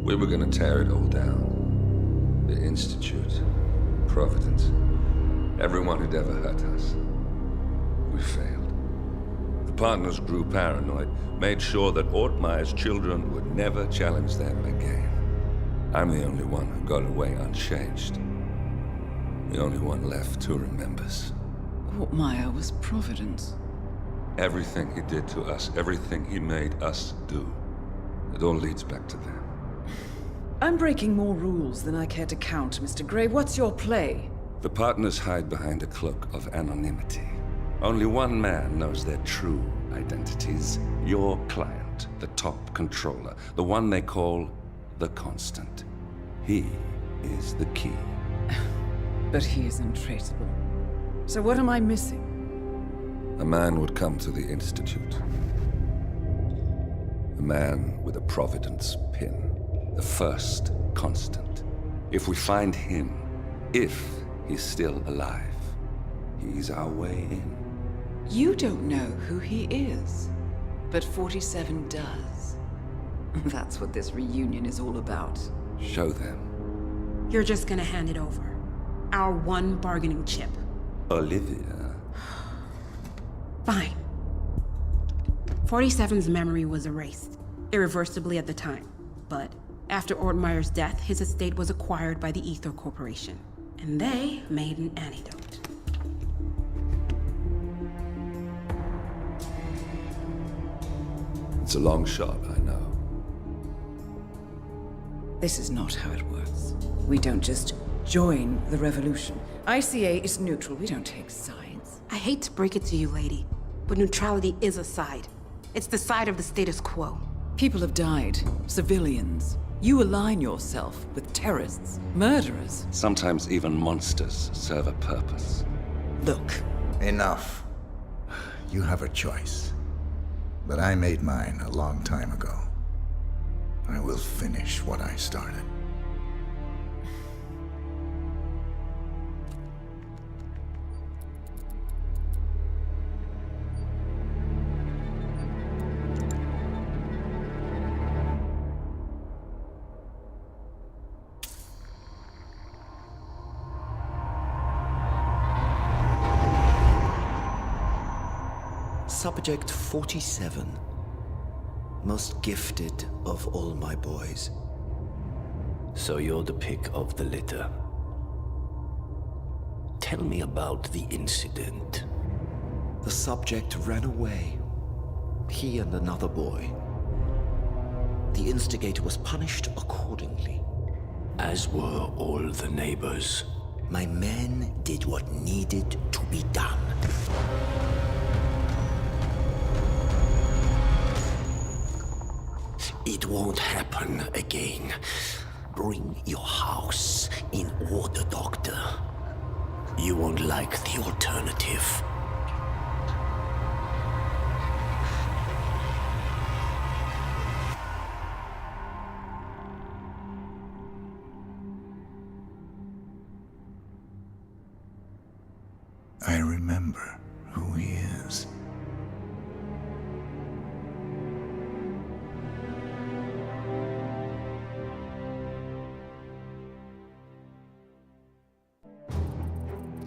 We were gonna tear it all down. The Institute, Providence, everyone who'd ever hurt us. We failed. The partners grew paranoid, made sure that Ortmeyer's children would never challenge them again. I'm the only one who got away unchanged. The only one left who remembers. Ortmeyer was Providence. Everything he did to us, everything he made us do, it all leads back to them. I'm breaking more rules than I care to count, Mr. Grey. What's your play? The partners hide behind a cloak of anonymity. Only one man knows their true identities. Your client, the top controller, the one they call the Constant. He is the key. But he is untraceable. So what am I missing? A man would come to the Institute. A man with a Providence pin. The first Constant. If we find him, if he's still alive, he's our way in. You don't know who he is, but 47 does. That's what this reunion is all about. Show them. You're just gonna hand it over. Our one bargaining chip. Olivia. Fine. 47's memory was erased, irreversibly at the time. But after Ortmeyer's death, his estate was acquired by the Ether Corporation. And they made an antidote. It's a long shot, I know. This is not how it works. We don't just join the revolution. ICA is neutral. We don't take sides. I hate to break it to you, lady, but neutrality is a side. It's the side of the status quo. People have died. Civilians. You align yourself with terrorists, murderers. Sometimes even monsters serve a purpose. Look. Enough. You have a choice. But I made mine a long time ago. I will finish what I started. Subject 47. Most gifted of all my boys. So you're the pick of the litter. Tell me about the incident. The subject ran away. He and another boy. The instigator was punished accordingly. As were all the neighbors. My men did what needed to be done. It won't happen again. Bring your house in order, Doctor. You won't like the alternative. I remember who he is.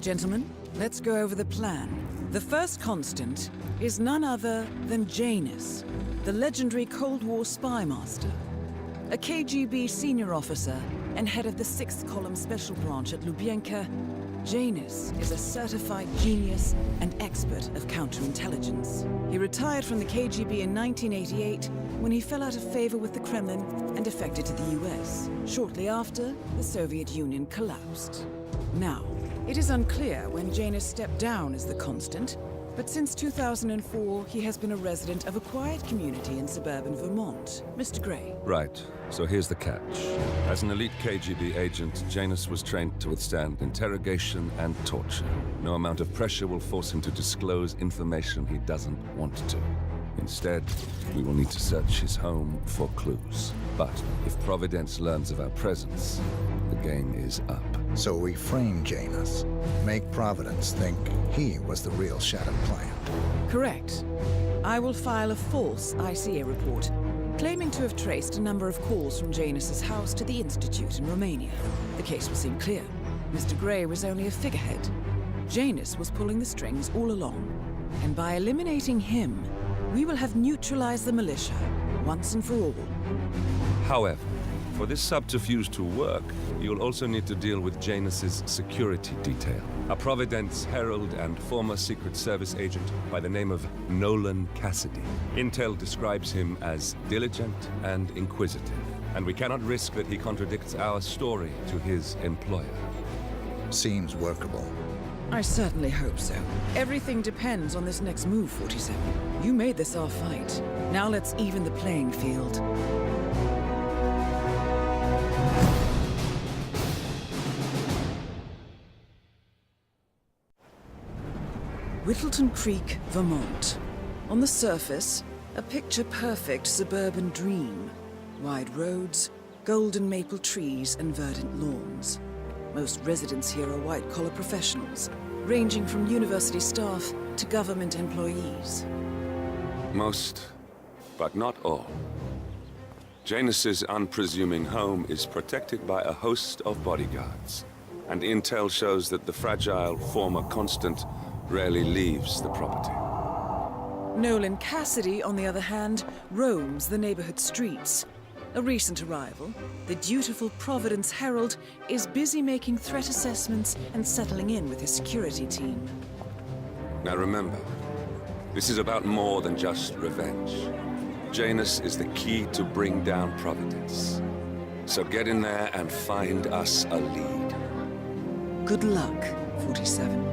Gentlemen, let's go over the plan. The first constant is none other than Janus, the legendary Cold War spy master, a KGB senior officer and head of the 6th Column Special Branch at Lubyanka. Janus is a certified genius and expert of counterintelligence. He retired from the KGB in 1988 when he fell out of favor with the Kremlin and defected to the US. Shortly after, the Soviet Union collapsed. Now, it is unclear when Janus stepped down as the Constant, but since 2004, he has been a resident of a quiet community in suburban Vermont. Mr. Grey. Right, so here's the catch. As an elite KGB agent, Janus was trained to withstand interrogation and torture. No amount of pressure will force him to disclose information he doesn't want to. Instead, we will need to search his home for clues. But if Providence learns of our presence, the game is up. So we frame Janus, make Providence think he was the real Shattered client. Correct. I will file a false ICA report, claiming to have traced a number of calls from Janus's house to the Institute in Romania. The case will seem clear. Mr. Gray was only a figurehead. Janus was pulling the strings all along. And by eliminating him, we will have neutralized the militia, once and for all. However, for this subterfuge to work, you'll also need to deal with Janus's security detail. A Providence herald and former Secret Service agent by the name of Nolan Cassidy. Intel describes him as diligent and inquisitive, and we cannot risk that he contradicts our story to his employer. Seems workable. I certainly hope so. Everything depends on this next move, 47. You made this our fight. Now let's even the playing field. Whittleton Creek, Vermont. On the surface, a picture-perfect suburban dream. Wide roads, golden maple trees, and verdant lawns. Most residents here are white-collar professionals, ranging from university staff to government employees. Most, but not all. Janus's unpresuming home is protected by a host of bodyguards, and intel shows that the fragile former Constant rarely leaves the property. Nolan Cassidy, on the other hand, roams the neighborhood streets. A recent arrival, the dutiful Providence Herald is busy making threat assessments and settling in with his security team. Now remember, this is about more than just revenge. Janus is the key to bring down Providence. So get in there and find us a lead. Good luck, 47.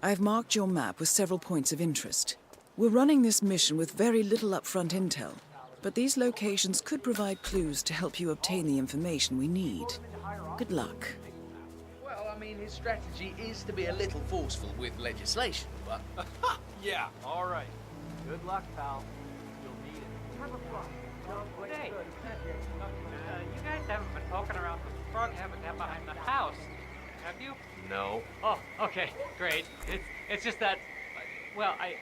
I've marked your map with several points of interest. We're running this mission with very little upfront intel, but these locations could provide clues to help you obtain the information we need. Good luck. Well, I mean, his strategy is to be a little forceful with legislation, but... Yeah, all right. Good luck, pal. You'll need it. Have a fun. Hey, you guys haven't been poking around the frog habitat behind the house, have you? No. Oh, okay, great. It's just that, well, I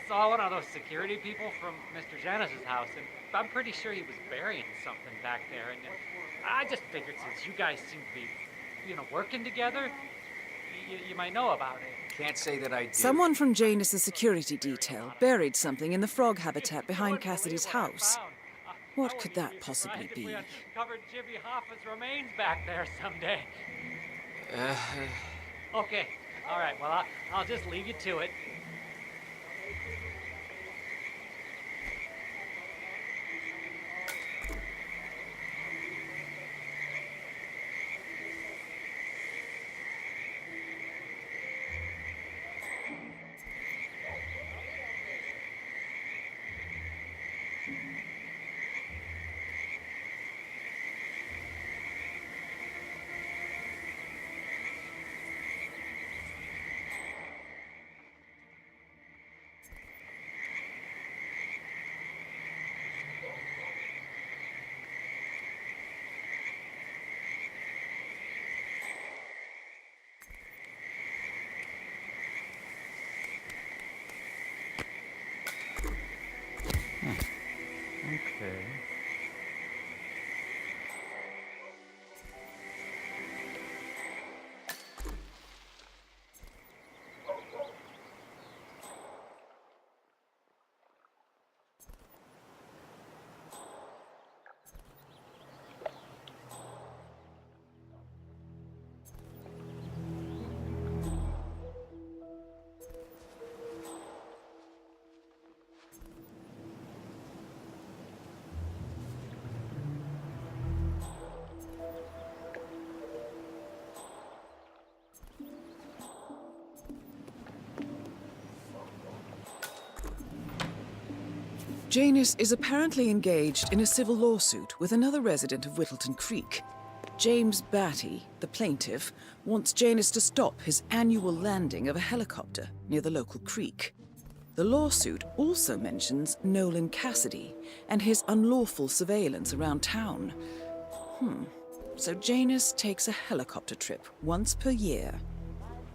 saw one of those security people from Mr. Janus's house, and I'm pretty sure he was burying something back there, and I just figured since you guys seem to be, working together, you might know about it. Can't say that I do. Someone from Janus's security detail buried something in the frog habitat behind Cassidy's house. What could that possibly be? We uncovered Jimmy Hoffa's remains back there someday. Okay, all right, well, I'll just leave you to it. Okay. Janus is apparently engaged in a civil lawsuit with another resident of Whittleton Creek. James Batty, the plaintiff, wants Janus to stop his annual landing of a helicopter near the local creek. The lawsuit also mentions Nolan Cassidy and his unlawful surveillance around town. So Janus takes a helicopter trip once per year.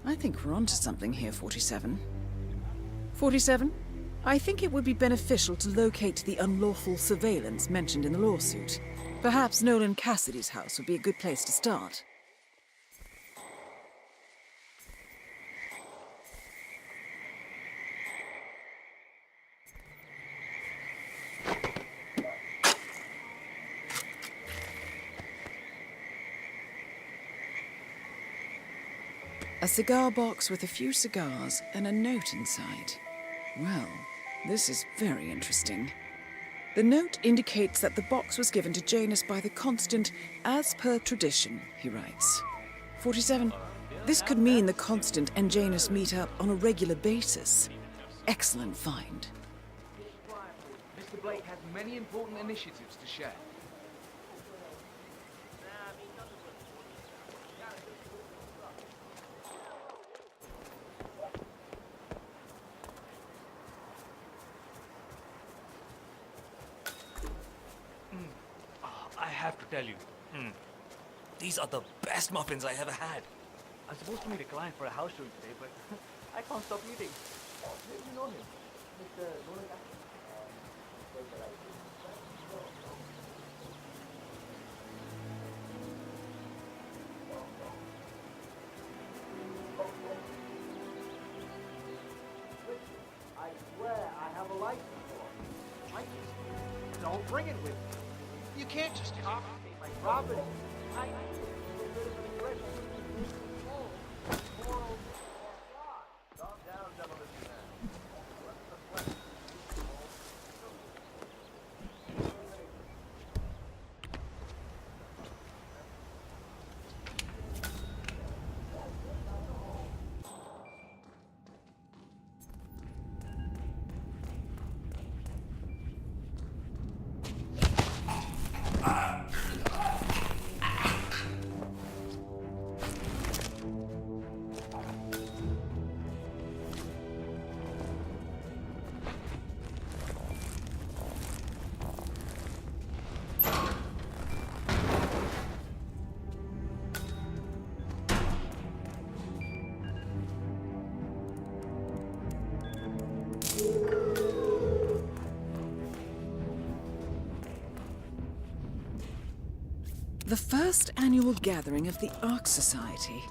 I think we're onto something here, 47. 47? I think it would be beneficial to locate the unlawful surveillance mentioned in the lawsuit. Perhaps Nolan Cassidy's house would be a good place to start. A cigar box with a few cigars and a note inside. Well, this is very interesting. The note indicates that the box was given to Janus by the Constant as per tradition, he writes. 47. This could mean the Constant and Janus meet up on a regular basis. Excellent find. Mr. Blake has many important initiatives to share. I have to tell you, these are the best muffins I ever had. I was supposed to meet a client for a house show today, but I can't stop eating. Maybe you know him, Mr. Nolan. I swear I have a license for it. License? Don't bring it with me. You can't just confiscate my property. I need to get rid of the threat. Calm down, demolition man. What's the question? The first annual gathering of the Ark Society.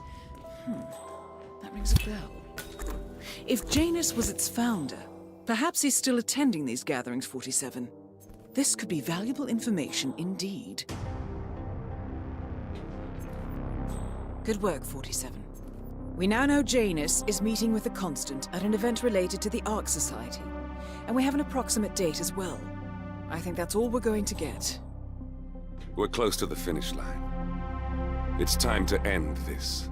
That rings a bell. If Janus was its founder, perhaps he's still attending these gatherings, 47. This could be valuable information indeed. Good work, 47. We now know Janus is meeting with the Constant at an event related to the Ark Society, and we have an approximate date as well. I think that's all we're going to get. We're close to the finish line. It's time to end this.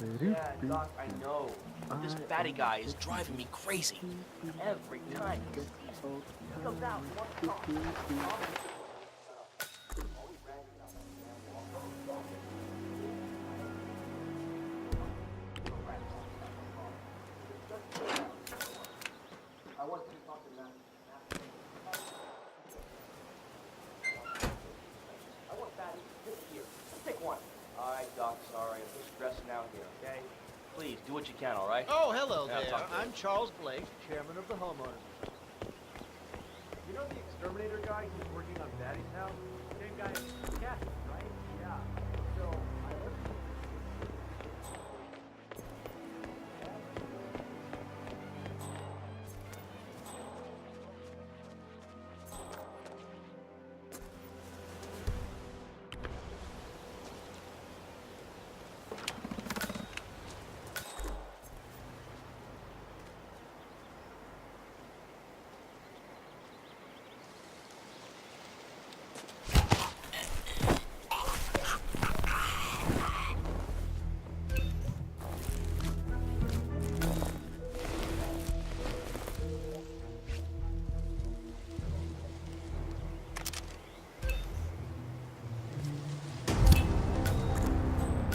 Yeah, Doc, I know. But this fatty guy is driving me crazy. Every time he sees me, he comes out and wants to talk. I want to talk to Matt. I want fatty this here. Pick one. All right, Doc, sorry. I'm just stressing out here, okay? Please, do what you can, all right? Oh, hello Yeah, there. talk to I'm you. Charles Blake, chairman of the homeowners. You know the exterminator guy who's working on Fatty's house? Same guy as Kathy, right? Yeah. So, I heard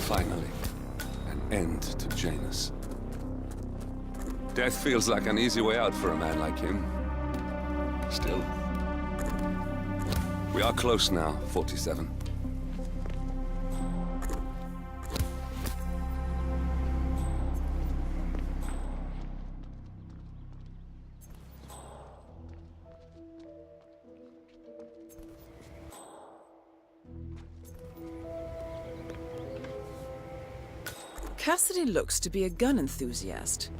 Finally, an end to Janus. Death feels like an easy way out for a man like him. Still. We are close now, 47. Cassidy looks to be a gun enthusiast.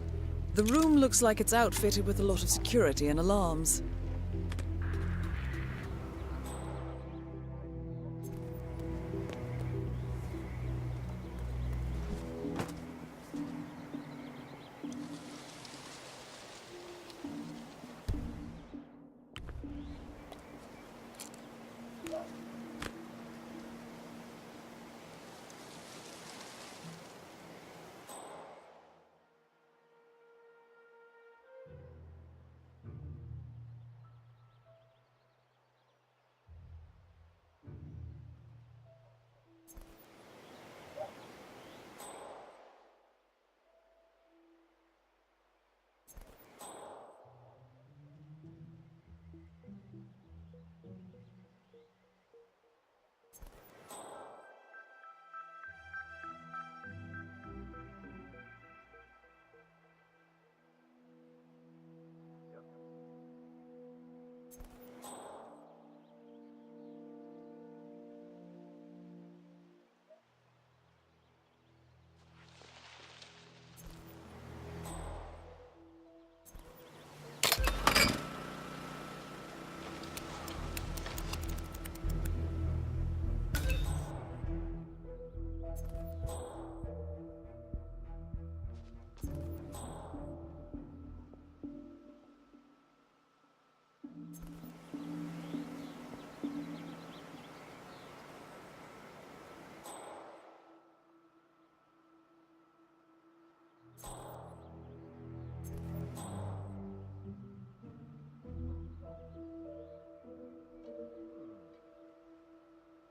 The room looks like it's outfitted with a lot of security and alarms.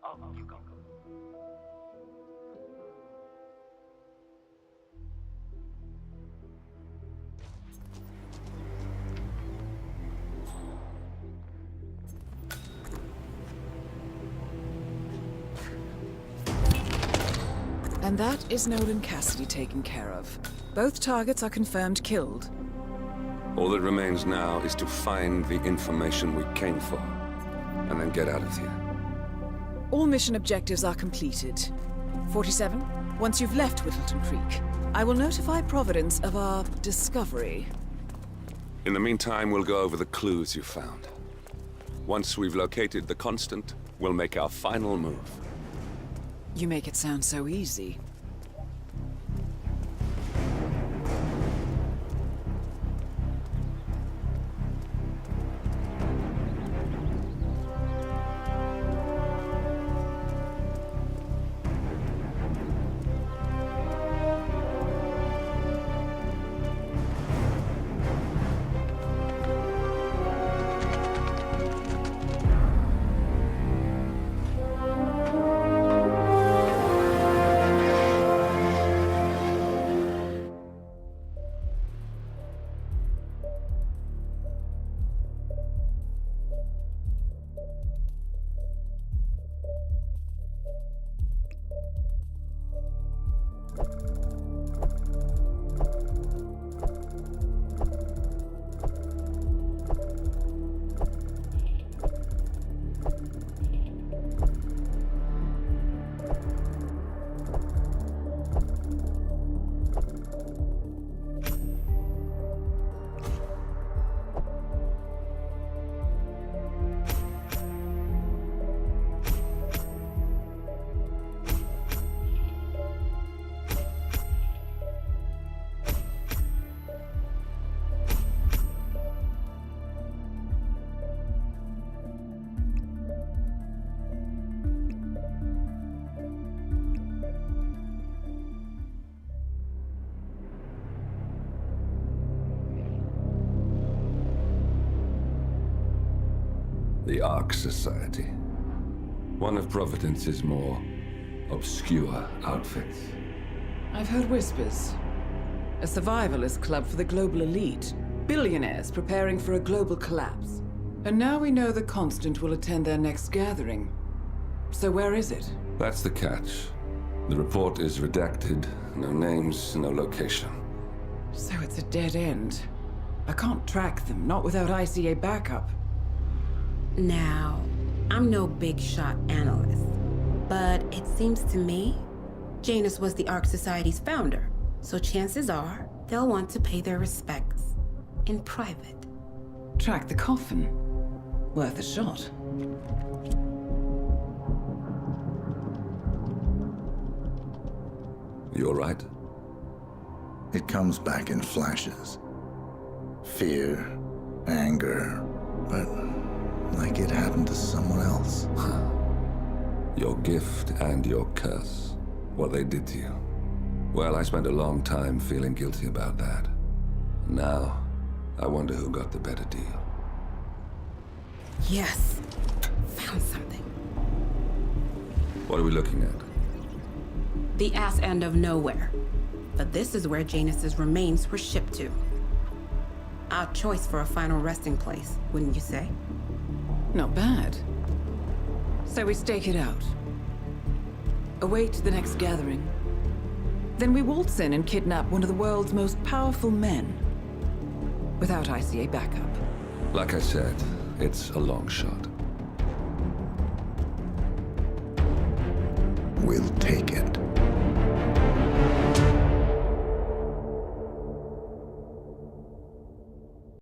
Oh, you go. And that is Nolan Cassidy taken care of. Both targets are confirmed killed. All that remains now is to find the information we came for, and then get out of here. All mission objectives are completed. 47, once you've left Whittleton Creek, I will notify Providence of our discovery. In the meantime, we'll go over the clues you found. Once we've located the constant, we'll make our final move. You make it sound so easy. The Ark Society. One of Providence's more obscure outfits. I've heard whispers. A survivalist club for the global elite. Billionaires preparing for a global collapse. And now we know the Constant will attend their next gathering. So where is it? That's the catch. The report is redacted. No names, no location. So it's a dead end. I can't track them, not without ICA backup. Now, I'm no big shot analyst, but it seems to me Janus was the Ark Society's founder, so chances are they'll want to pay their respects in private. Track the coffin. Worth a shot. You all right? It comes back in flashes. Fear, anger, but like it happened to someone else. Your gift and your curse. What they did to you. Well, I spent a long time feeling guilty about that. Now, I wonder who got the better deal. Yes, found something. What are we looking at? The ass end of nowhere. But this is where Janus's remains were shipped to. Our choice for a final resting place, wouldn't you say? Not bad. So we stake it out. Await the next gathering. Then we waltz in and kidnap one of the world's most powerful men. Without ICA backup. Like I said, it's a long shot. We'll take it.